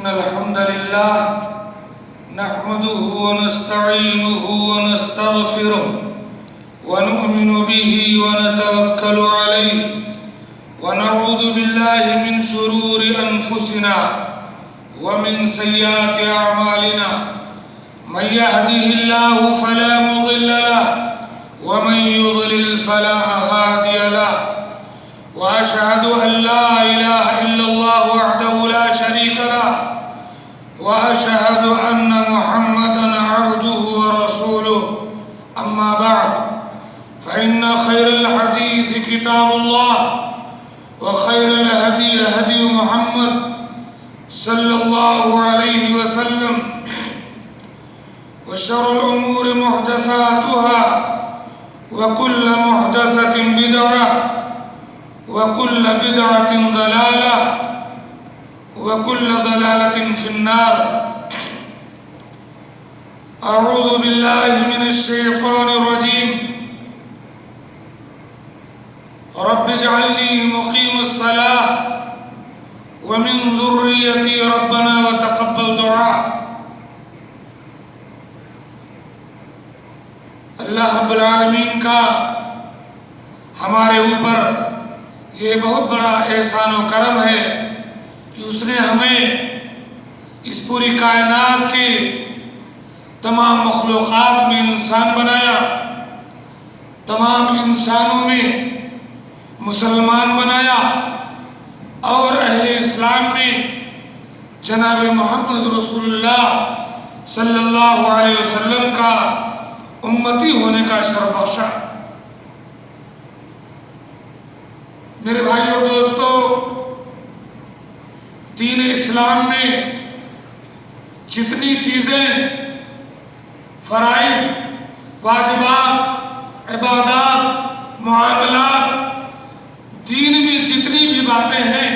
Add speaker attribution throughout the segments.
Speaker 1: إن الحمد لله نحمده ونستعينه ونستغفره ونؤمن به ونتوكل عليه ونعوذ بالله من شرور أنفسنا ومن سيئات أعمالنا من يهده الله فلا مضل له ومن يضلل فلا هادي له وأشهد أن لا إله إلا الله وحده لا شريك له وأشهد أن محمدًا عبده ورسوله أما بعد فإن خير الحديث كتاب الله وخير الهدي هدي محمد صلى الله عليه وسلم وشر الأمور محدثاتها وكل محدثة بدعة وكل بدعة ضلالة وكل ضلالة في النار. أعوذ بالله من الشيطان الرجيم. رب اجعلني مقيم الصلاة ومن ذريتي ربنا وتقبل دعاء. اللہ رب العالمین کا ہمارے اوپر یہ بہت بڑا احسان و کرم ہے کہ اس نے ہمیں اس پوری کائنات کے تمام مخلوقات میں انسان بنایا، تمام انسانوں میں مسلمان بنایا اور اہل اسلام میں جناب محمد رسول اللہ صلی اللہ علیہ وسلم کا امتی ہونے کا شرف بخشا. میرے بھائیو اور دوستو، دین اسلام میں جتنی چیزیں فرائض، واجبات، عبادات، معاملات، دین میں جتنی بھی باتیں ہیں،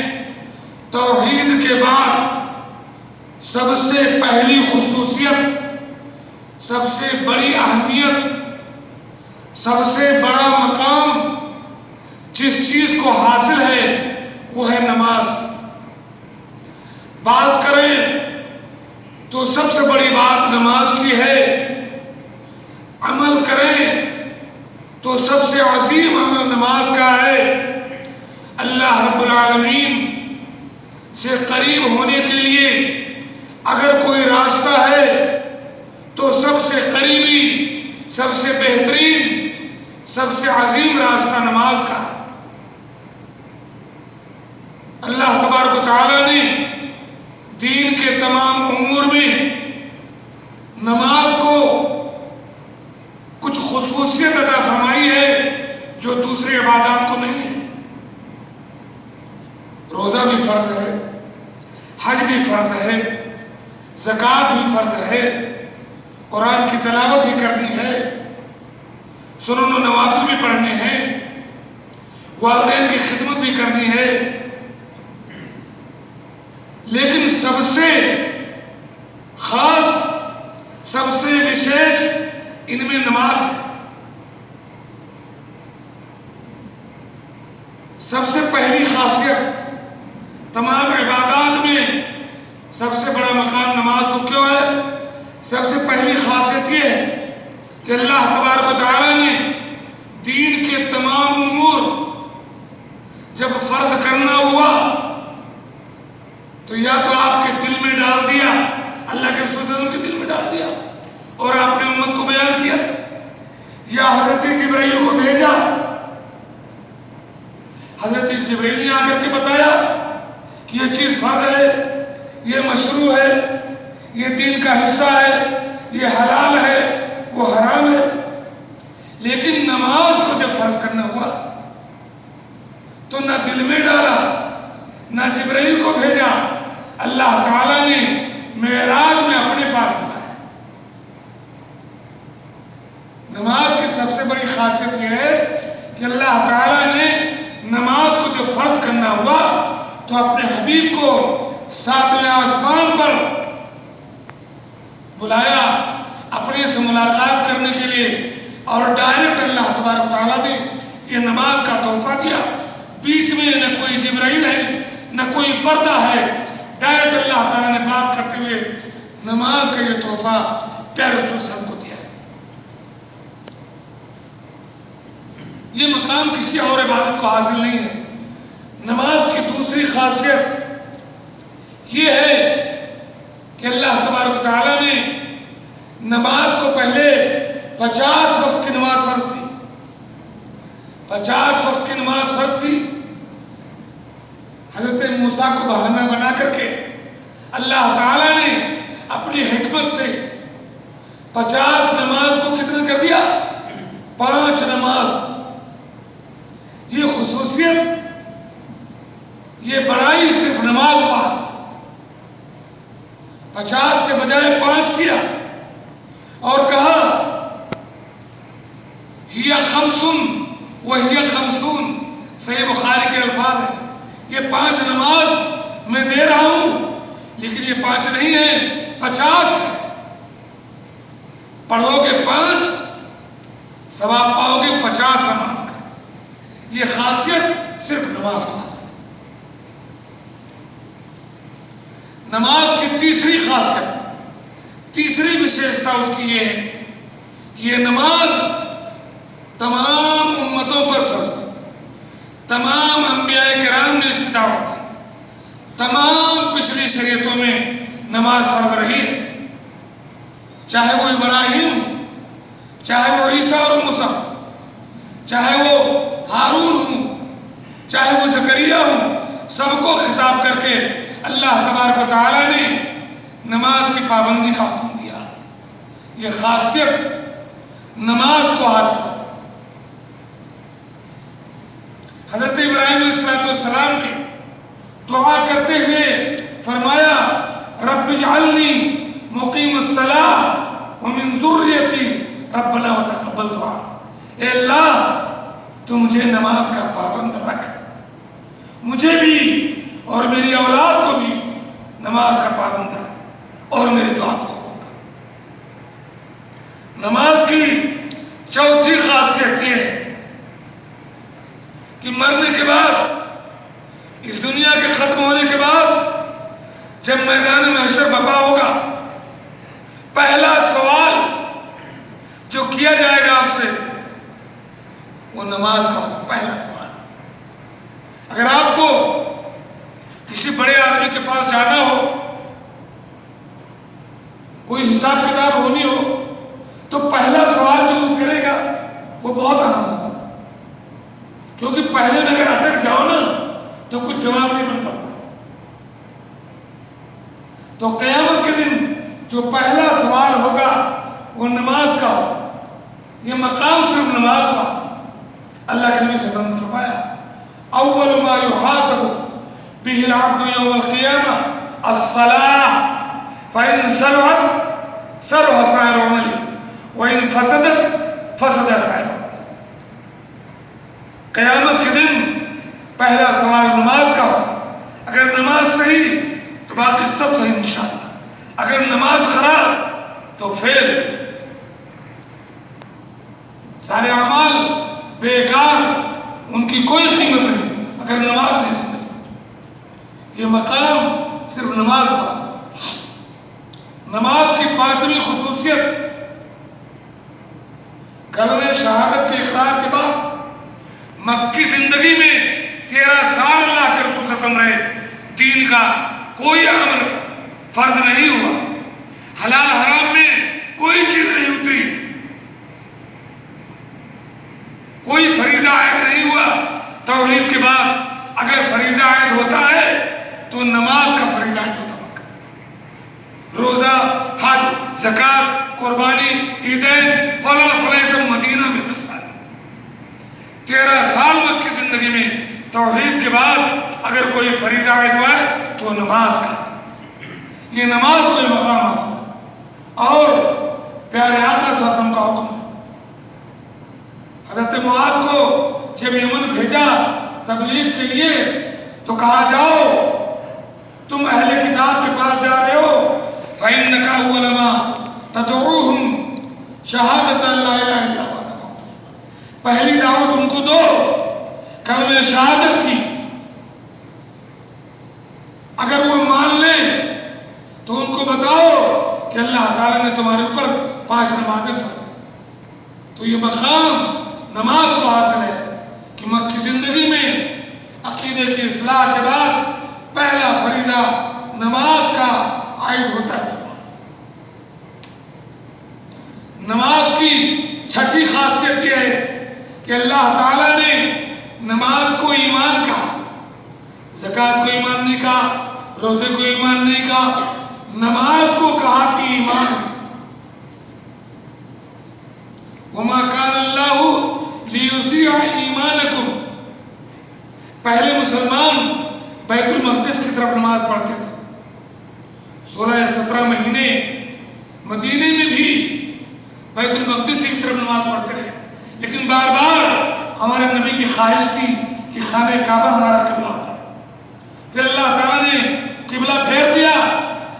Speaker 1: توحید کے بعد سب سے پہلی خصوصیت، سب سے بڑی اہمیت، سب سے بڑا مقام جس چیز کو حاصل ہے وہ ہے نماز. بات کریں تو سب سے بڑی بات نماز کی ہے، عمل کریں تو سب سے عظیم عمل نماز کا ہے. اللہ رب العالمین سے قریب ہونے کے لیے اگر کوئی راستہ ہے تو سب سے قریبی، سب سے بہترین، سب سے عظیم راستہ نماز کا. اللہ تبارک و تعالیٰ نے دین کے تمام امور میں نماز کو کچھ خصوصیت عطا فرمائی ہے جو دوسرے عبادات کو نہیں ہے. روزہ بھی فرض ہے، حج بھی فرض ہے، زکوٰۃ بھی فرض ہے، قرآن کی تلاوت بھی کرنی ہے، سنن و نوافل بھی پڑھنے ہیں، والدین کی خدمت بھی کرنی ہے. لیکن سب سے خاص، سب سے وشیش ان میں نماز ہے. سب سے پہلی خاصیت تمام عبادات میں سب سے بڑا مقام نماز کو کیوں ہے؟ سب سے پہلی خاصیت یہ ہے کہ اللہ تبارک و تعالیٰ نے دین کے تمام امور جب فرض کرنا ہوا تو یا تو آپ کے دل میں ڈال دیا، اللہ کے رسول صلی اللہ علیہ وسلم کے دل میں ڈال دیا اور آپ نے امت کو بیان کیا، یا حضرت جبرائیل کو بھیجا، حضرت جبرائیل نے آ کر کے بتایا کہ یہ چیز فرض ہے، یہ مشروع ہے، یہ دین کا حصہ ہے، یہ حلال ہے، وہ حرام ہے. لیکن نماز کو جب فرض کرنا ہوا تو نہ دل میں ڈالا، نہ جبرائیل کو بھیجا، اللہ تعالیٰ نے معراج میں اپنے پاس بلایا. نماز کی سب سے بڑی خاصیت یہ ہے کہ اللہ تعالیٰ نے نماز کو جب فرض کرنا ہوا تو اپنے حبیب کو ساتویں آسمان پر بلایا اپنے سے ملاقات کرنے کے لیے، اور ڈائریکٹ اللہ تبارک و تعالیٰ نے یہ نماز کا تحفہ دیا. بیچ میں نہ کوئی جبرائیل ہے، نہ کوئی پردہ ہے، ڈائریکٹ اللہ تعالیٰ نے بات کرتے ہوئے نماز کا یہ تحفہ پیارے رسول صلی اللہ علیہ وسلم کو دیا ہے۔ یہ مقام کسی اور عبادت کو حاصل نہیں ہے۔ نماز کی دوسری خاصیت یہ ہے کہ اللہ تبارک و تعالیٰ نے نماز کو پہلے 50 وقت کی نماز فرض تھی، 50 وقت کی نماز فرض تھی۔ حضرت موسیٰ کو بہانہ بنا کر کے اللہ تعالیٰ نے اپنی حکمت سے 50 نماز کو کتنا کر دیا؟ 5 نماز۔ یہ خصوصیت، یہ بڑائی صرف نماز کو حاصل، 50 کے بجائے 5 کیا اور کہا ہی خمسن وہی خمسون۔ صحیح بخاری کے الفاظ ہیں، یہ 5 نماز میں دے رہا ہوں لیکن یہ 5 نہیں ہے، 50 ہے۔ پڑھو گے 5 ثواب پاؤ گے 50 نماز کا۔ یہ خاصیت صرف نماز کو حاصل۔ نماز کی تیسری خاصیت، تیسری وشیشتا اس کی یہ ہے کہ یہ نماز تمام امتوں پر فرض تھی۔ تمام انبیاء کرام نے اس کی دعوت دی، تمام پچھلی شریعتوں میں نماز فرض رہی ہے، چاہے وہ ابراہیم ہو، چاہے وہ عیسیٰ اور موسیٰ، چاہے وہ ہارون ہوں، چاہے وہ زکریا ہوں، سب کو خطاب کر کے اللہ تبارک و تعالیٰ نے نماز کی پابندی کا حکم دیا۔ یہ خاصیت نماز کو حاصل۔ حضرت ابراہیم علیہ السلام نے دعا کرتے ہوئے فرمایا رب اجعلنی مقیم الصلاۃ ومن ذریتی ربنا وتقبل دعا۔ اے اللہ تو مجھے نماز کا پابند رکھ، مجھے بھی اور میری اولاد کو بھی نماز کا پابند رکھ اور میری دعا کو قبول کر۔ نماز کی چوتھی خاصیت یہ ہے کہ مرنے کے بعد، اس دنیا کے ختم ہونے کے بعد جب میدان محشر برپا ہوگا، پہلا سوال جو کیا جائے گا آپ سے وہ نماز کا ہوگا۔ پہلا سوال، اگر آپ کو کسی بڑے آدمی کے پاس جانا ہو، کوئی حساب کتاب ہونی ہو، تو پہلا سوال جو وہ کرے گا وہ بہت اہم ہوگا، کیونکہ پہلے میں اگر اٹک جاؤ نا تو کچھ جواب نہیں بن پاتا۔ تو قیامت کے دن جو پہلا سوال ہوگا وہ نماز کا ہوگا۔ یہ مقام صرف نماز کا ہے۔ اللہ کے نبی صلی اللہ علیہ وسلم نے فرمایا اول ما يحاسب به العبد يوم القيامة الصلاة فإن صلحت صلح سائر عمله وإن فسدت فسد سائر عمله۔ قیامت کے دن پہلا سوال نماز کا ہو۔ اگر نماز صحیح تو باقی سب صحیح انشاءاللہ، اگر نماز خراب تو فیل، سارے اعمال بیکار، ان کی کوئی قیمت نہیں اگر نماز نہیں سنی۔ یہ مقام صرف نماز کا ہے۔ نماز کی 5ویں خصوصیت، کلمہ شہادت کے اقرار کے بعد مکی زندگی میں 13 سال اللہ کے رسول صلی اللہ علیہ وسلم رہے، دین کا کوئی عمل فرض نہیں ہوا، حلال حرام میں کوئی چیز نہیں اتری، کوئی فریضہ عائد نہیں ہوا۔ توحید کے بعد اگر فریضہ عائد ہوتا ہے تو نماز کا فریضہ عائد ہوتا ہے۔ روزہ، حج، زکوٰۃ، قربانی، عیدین، فلاں فلاں سب مدینہ میں 10 سال، 13 سال مکی زندگی میں توحید کے بعد اگر کوئی فریضہ عائد ہوا ہے تو نماز کا۔ یہ نماز کو مقام حاصل اور پیارے آقا صلی اللہ علیہ وسلم کا حکم ہے۔ حضرت معاذ کو جب یمن بھیجا تبلیغ کے لیے تو کہا جاؤ تم اہل کتاب کے پاس جا رہے ہو، فَإِنَّكَ أَوَّلَ مَا تَدْعُوهُمْ شَهَادَةَ لَا إِلَهَ إِلَّا اللَّهُ۔ پہلی دعوت ان کو دو کلمہ شہادت کی، اگر وہ مان لیں تعالیٰ نے تمہارے اوپر 5 نمازیں فرض کی۔ تو یہ مقام نماز کو حاصل ہے کہ مکی زندگی میں عقیدے کی اصلاح کے بعد پہلا فریضہ نماز کا عائد ہوتا ہے۔ نماز کی چھٹی خاصیت یہ ہے کہ اللہ تعالیٰ نے نماز کو ایمان کہا، زکوٰۃ کو ایمان نہیں کہا، روزے کو ایمان نہیں کہا، نماز کو کہا کہ ایمان ہے۔ وَمَا كَانَ اللَّهُ لِيُضِيعَ إِيمَانَكُمْ۔ پہلے مسلمان بیت المقدس کی طرف نماز پڑھتے تھے، 16 یا 17 مہینے مدینے میں بھی بیت المقدس کی طرف نماز پڑھتے رہے، لیکن بار بار ہمارے نبی کی خواہش تھی کہ خانہ کعبہ ہمارا قبلہ ہوتا ہے۔ پھر اللہ تعالیٰ نے قبلہ پھیر دیا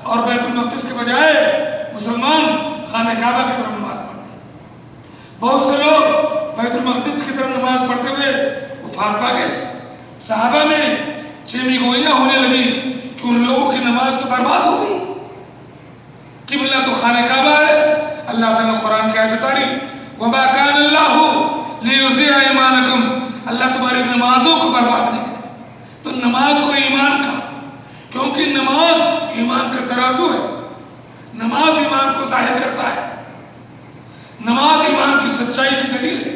Speaker 1: اور بیت المقدس کے بجائے مسلمان خانہ کعبہ کی طرف نماز پڑھتے۔ بہت سے لوگ بیت المقدس کی طرف نماز پڑھتے ہوئے وفات پا گئے۔ صحابہ میں چیمی گوئیاں ہونے لگی کہ ان لوگوں کی نماز تو برباد ہو گئی۔ قبلہ تو خانہ کعبہ ہے۔ اللہ تعالیٰ نے قرآن کی آیت اتاری، وَمَا كَانَ اللَّهُ لِيُضِيعَ إِيمَانَكُمْ، اللہ تمہاری نمازوں کو برباد نہیں کرے۔ تو نماز کو ایمان کا، کیونکہ نماز ایمان کا ترازو ہے، نماز ایمان کو ظاہر کرتا ہے، نماز ایمان کی سچائی کی دلیل ہے۔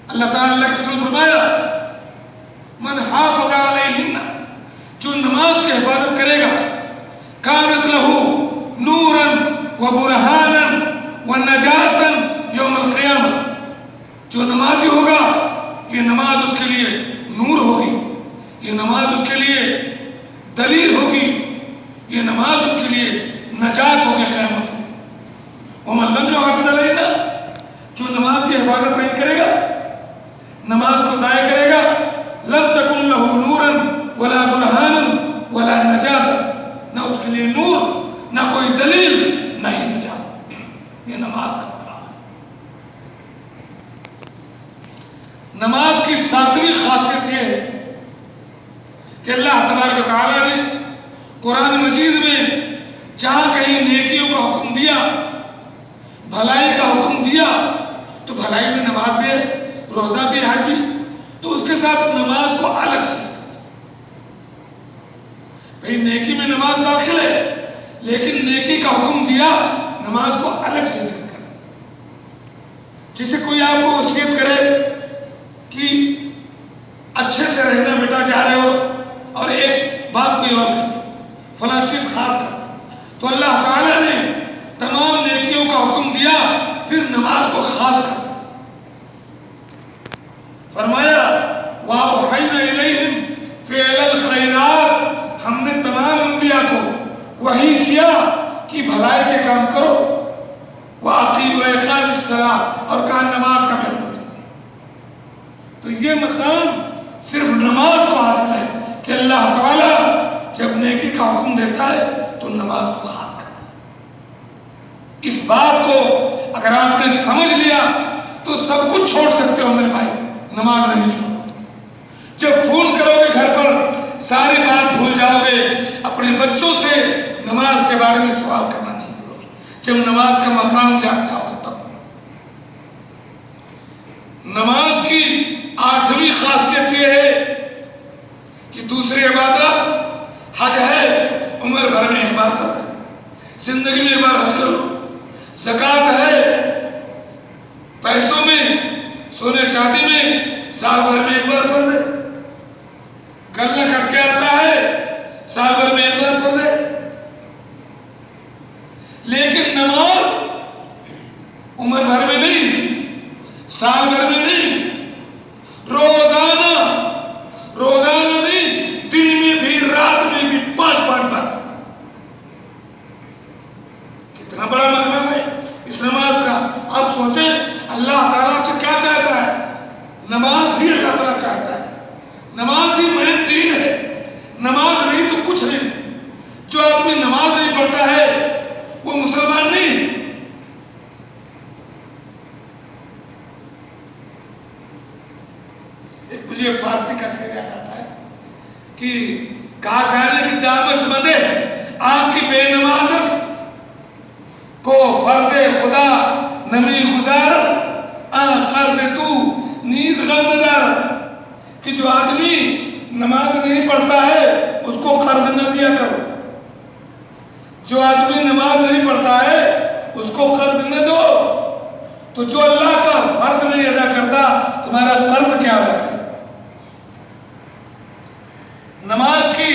Speaker 1: اللہ تعالیٰ اللہ کے رسول فرمایا، من حافظ علیہن، جو نماز کی حفاظت کرے گا، کانت لہو نورا و برہانا و نجاتا یوم القیامہ، جو نمازی ہوگا یہ نماز اس کے لیے نور ہوگی، یہ نماز اس کے لیے دلیل ہوگی، یہ نماز اس کے لیے نجات ہوگی قیامت میں۔ ومن لم يحافظ علیہن، جو نماز کی حفاظت نہیں کرے گا، نماز کو ضائع کرے گا، لم تکن لہ نورا ولا برہانا ولا نجات، نہ اس کے لیے نور، نہ کوئی دلیل، نہ ہی نجات۔ یہ نماز کا مقام ہے۔ نماز کی 7ویں خاصیت یہ ہے کہ اللہ تبارک و تعالیٰ نے قرآن مجید میں جہاں کہیں نیکیوں کا حکم دیا، بھلائی کا حکم دیا، تو بھلائی میں نماز بھی ہے، روزہ بھی، حج بھی، تو اس کے ساتھ نماز کو الگ سے، بھئی نیکی میں نماز داخل ہے لیکن نیکی کا حکم دیا، نماز کو الگ سے ذکر کر دیا۔ جسے کوئی آپ کو وصیت کرے کہ اچھے سے رہنا بیٹا جا رہے ہو، اور ایک بات کوئی اور کر فلاں چیز خاص کر، تو اللہ تعالیٰ نے تمام نیکیوں کا حکم دیا، پھر نماز کو خاص کر فرمایا، وَأَوْحَيْنَا إِلَيْهِمْ فِعْلَ الْخَيْرَاتِ، ہم نے تمام انبیاء کو وحی کیا کہ بھلائی کے کام کرو، وَأَقِيمُوا وَإِقَامُوا الصَّلَاةَ، اور کہا نماز کا بیان کرو۔ تو یہ مقام صرف نماز کو حاصل ہے کہ اللہ تعالیٰ جب نیکی کا حکم دیتا ہے تو نماز کو خاص کرتا ہے۔ اس بات کو اگر آپ نے سمجھ لیا تو سب کچھ چھوڑ سکتے ہو میرے بھائی، نماز نہیں چھوڑو۔ جب فون کرو گے گھر پر ساری بات بھول جاؤ گے، اپنے بچوں سے نماز کے بارے میں سوال کرنا نہیں کرو گے، جب نماز کا مقام جان جاؤ گے تب۔ نماز کی 8ویں خاصیت یہ ہے کہ دوسری عبادت حج ہے، عمر بھر میں ایک بار فرض ہے، زندگی میں ایک بار حج کر لو۔ زکوٰۃ ہے، پیسوں میں، سونے چاندی میں سال بھر میں ایک بار فرض ہے۔ گلہ کٹ کے آتا ہے، سال بھر میں ایک بار فرض ہے۔ لیکن نماز عمر بھر میں نہیں، سال بھر میں نہیں، روزانہ، روزانہ نہیں، دن میں بھی رات میں بھی 5 بار۔ کتنا بڑا مقام ہے اس نماز کا۔ آپ سوچیں اللہ تعالیٰ سے کیا چاہتا ہے؟ نماز ہی اللہ تعالیٰ چاہتا ہے، نماز ہی مین دین ہے، نماز نہیں تو کچھ نہیں۔ جو آدمی نماز نہیں پڑھتا ہے وہ مسلمان نہیں ہے۔ ایک مجھے فارسی کا شعر یاد آتا ہے کہ کہا شاعر نے کہ دامش مدے آنکھ بے نماز کو فرض خدا نمی گزار قرض تو نیز غم دار، کہ جو آدمی نماز نہیں پڑھتا ہے اس کو قرض نہ دیا کرو، جو آدمی نماز نہیں پڑھتا ہے اس کو قرض نہ دو، تو جو اللہ کا فرض نہیں ادا کرتا تمہارا قرض کیا ادا کرے۔ نماز کی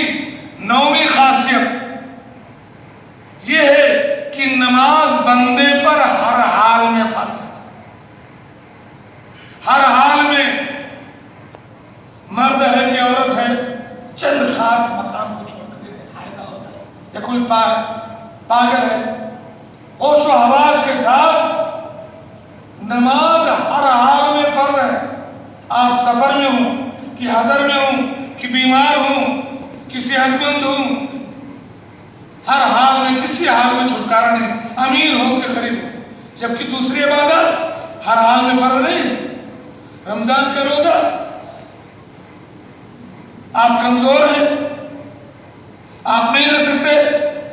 Speaker 1: نویں خاصیت یہ ہے کہ نماز بندے پر ہر حال میں فرض ہے، ہر حال میں، مرد ہے کہ عورت ہے، چند خاص مقام کو چھوڑ کر، جیسے حائضہ ہوتا ہے یا کوئی پاگل ہے، ہوش و حواس کے ساتھ نماز ہر حال میں فرض ہے۔ آپ سفر میں ہوں کہ حضر میں ہوں کہ بیمار ہوں کہ صحت مند ہوں، ہر حال میں، کسی حال میں چھٹکارا نہیں، امیر ہو کہ غریب ہو۔ جبکہ دوسری عبادت ہر حال میں فرض نہیں ہے۔ رمضان کا روزہ، آپ کمزور ہیں، آپ نہیں رہ سکتے،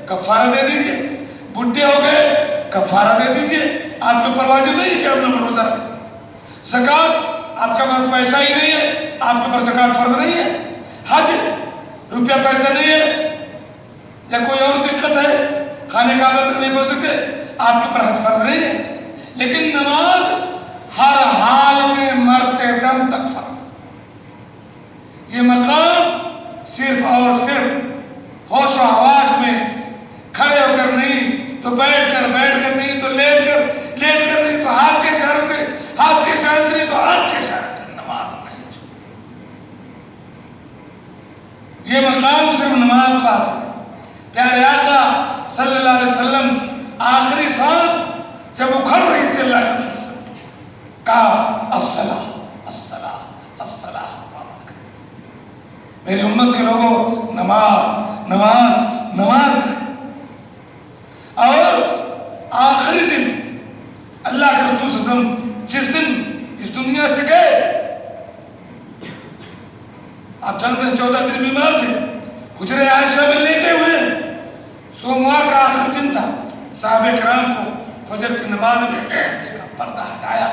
Speaker 1: کفارہ دے دیجئے، بڈھے ہو گئے کفارہ دے دیجئے، آپ کے اوپر واجب نہیں ہے کہ آپ نے روزہ رکھا۔ زکوٰۃ، آپ کے پاس پیسہ ہی نہیں ہے، آپ کے اوپر زکوٰۃ فرض نہیں ہے۔ حج، روپیہ پیسہ نہیں ہے یا کوئی اور دقت ہے، خانے کعبہ تک نہیں پہنچ سکتے، آپ کے اوپر حج فرض نہیں ہے۔ لیکن نماز ہر حال میں مرتے دم تک فرض ہے۔ یہ مقام صرف اور صرف ہوش و حواس میں، کھڑے ہو کر نہیں تو بیٹھ کر نہیں تو لیٹ کر نہیں تو ہاتھ کے اشارے سے نہیں تو آنکھ کے اشارے سے نماز نہیں۔ یہ مقام صرف نماز کا حاصل ہے۔ پیارے آقا صلی اللہ علیہ وسلم آخری سانس جب اکھڑ رہی تھی اللہ کے رسول سے کہا الصلاۃ الصلاۃ الصلاۃ، میری امت کے لوگوں نماز نماز نماز۔ اور آخری دن اللہ کے رسول صلی اللہ علیہ وسلم جس دن اس دنیا سے گئے، آپ جانتے ہیں 14 دن بیمار تھے، حجرہ عائشہ میں لیٹے ہوئے، سوموار کا آخری دن تھا، صحابہ کرام کو فجر کی نماز میں دیکھا، پردہ ہٹایا،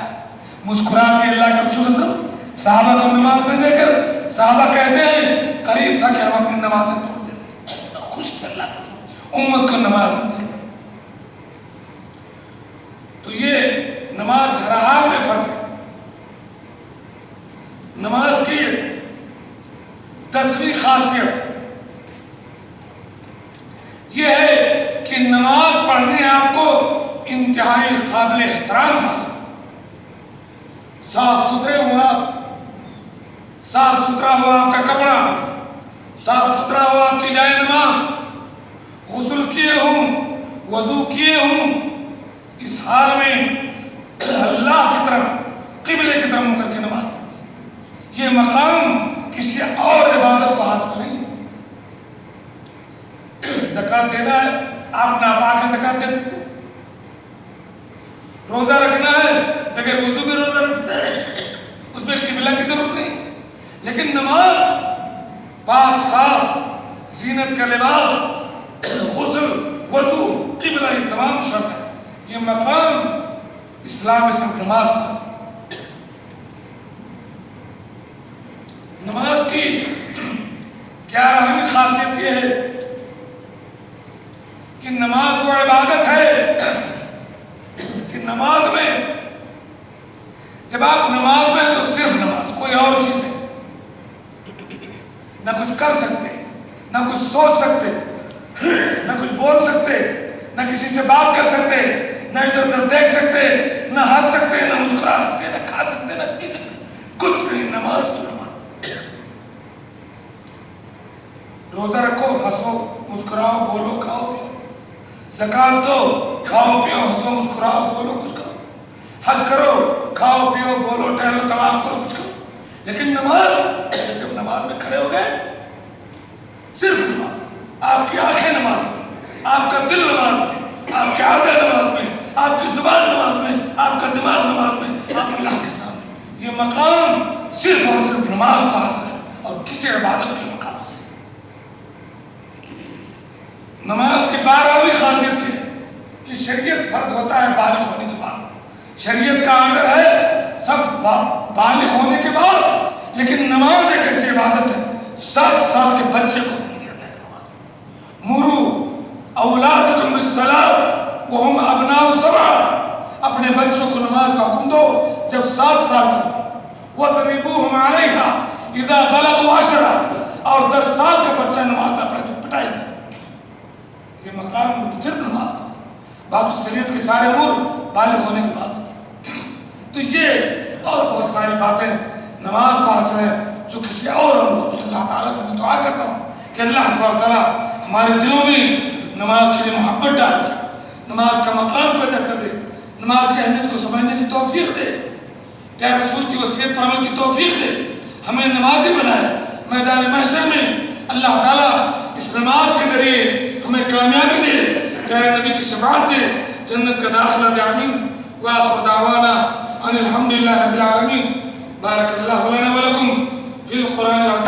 Speaker 1: مسکرا کے اللہ کے رسول صلی اللہ علیہ وسلم صحابہ کو نماز میں دے کر، صحابہ کہتے ہیں قریب تھا کہ ہم اپنی نمازیں توڑ دیتے، خوش تھے اللہ کے رسول امت کو نماز میں دیتے۔ تو یہ نماز ہر حال میں فرض ہے۔ نماز کی 10ویں خاصیت یہ ہے کہ نماز پڑھنے آپ کو انتہائی قابل احترام ہے۔ صاف ستھرے ہو آپ، صاف ستھرا ہو آپ کا کپڑا، صاف ستھرا ہو آپ کی جائے نماز، غسل کیے ہوں، وضو کیے ہوں، اس حال میں اللہ کی طرف، قبلے کی طرف منہ کر کے نماز۔ یہ مقام کسی اور عبادت کو حاصل نہیں۔ زکوٰۃ دینا ہے، آپ ناپاک ہے زکوٰۃ دے سکتے، روزہ رکھنا ہے بغیر وضو میں روزہ رکھ سکتے ہیں، اس میں قبلہ کی ضرورت نہیں۔ لیکن نماز پاک صاف، زینت کا لباس، غسل، وضو، قبلہ، یہ تمام شرط ہے۔ یہ مقام اسلام میں صرف نماز کا ہے۔ نماز کی 11ویں خاصیت یہ ہے کہ نماز وہ عبادت ہے کہ نماز میں جب آپ نماز میں ہیں تو صرف نماز، کوئی اور چیز نہیں، نہ کچھ کر سکتے، نہ کچھ سوچ سکتے، نہ کچھ بول سکتے، نہ کسی سے بات کر سکتے، نہ ادھر ادھر دیکھ سکتے، نہ ہنس سکتے، نہ مسکرا سکتے، نہ کھا سکتے، نہ پی سکتے، کچھ نہیں۔ نماز تو نماز۔ روزہ رکھو، ہنسو، مسکراؤ، بولو، کھاؤ پیو۔ زکوٰۃ دو، کھاؤ پیو، ہنسو، مسکراؤ، بولو، کچھ کرو۔ حج کرو، کھاؤ پیو، بولو، ٹہلو، طواف کرو، کچھ کرو۔ لیکن نماز، جب نماز میں کھڑے ہو گئے صرف نماز، آپ کی آنکھیں نماز میں، آپ کا دل نماز میں، آپ کے اعضاء نماز میں، آپ کی زبان نماز میں، آپ کا دماغ نماز میں، آپ اللہ کے سامنے۔ یہ مقام صرف اور صرف نماز کا حاصل ہے اور کسی عبادت کے مقام حاصل ہے۔ نماز کی 12ویں خاصیت یہ کہ شریعت فرض ہوتا ہے بالغ ہونے کے بعد. شریعت کا آرڈر ہے سب بالغ ہونے کے بعد، لیکن نماز ایک ایسی عبادت ہے 7 سال کے بچے کو دیا گیا نماز. مرو اولادکم بالصلاۃ وہم ابناء 7، اپنے بچوں کو نماز کا حکم دو جب 7 سال کے. وَضْرِبُوهُمْ عَلَيْهَا إِذَا بَلَغُوا 10، اور 10 سال کا بچہ نماز نہ پڑھے تو پٹائی جائے. یہ مقام صرف نماز کا، باقی شریعت کے سارے امور بالغ ہونے کے بعد. تو یہ اور بہت ساری باتیں نماز کو حاصل ہے جو کسی اور امر کو. اللہ تعالیٰ سے میں دعا کرتا ہوں کہ اللہ تعالیٰ ہمارے دلوں میں نماز کے لیے محبت ڈال دے، نماز کا مقام پیدا کر دے، نماز کی اہمیت کو سمجھنے کی توفیق دے، پیارے رسول کی وصیت پر عمل کی توفیق دے، ہمیں نمازی بنائے. میدان محشر میں اللہ تعالیٰ اس نماز کے ذریعے ہمیں کامیابی دے، پیارے نبی کی شفاعت دے، جنت کا داخلہ دے. آمین. وآخر دعوانا ان الحمد للہ رب العالمین. بارک اللہ لنا ولکم فی القرآن العظیم.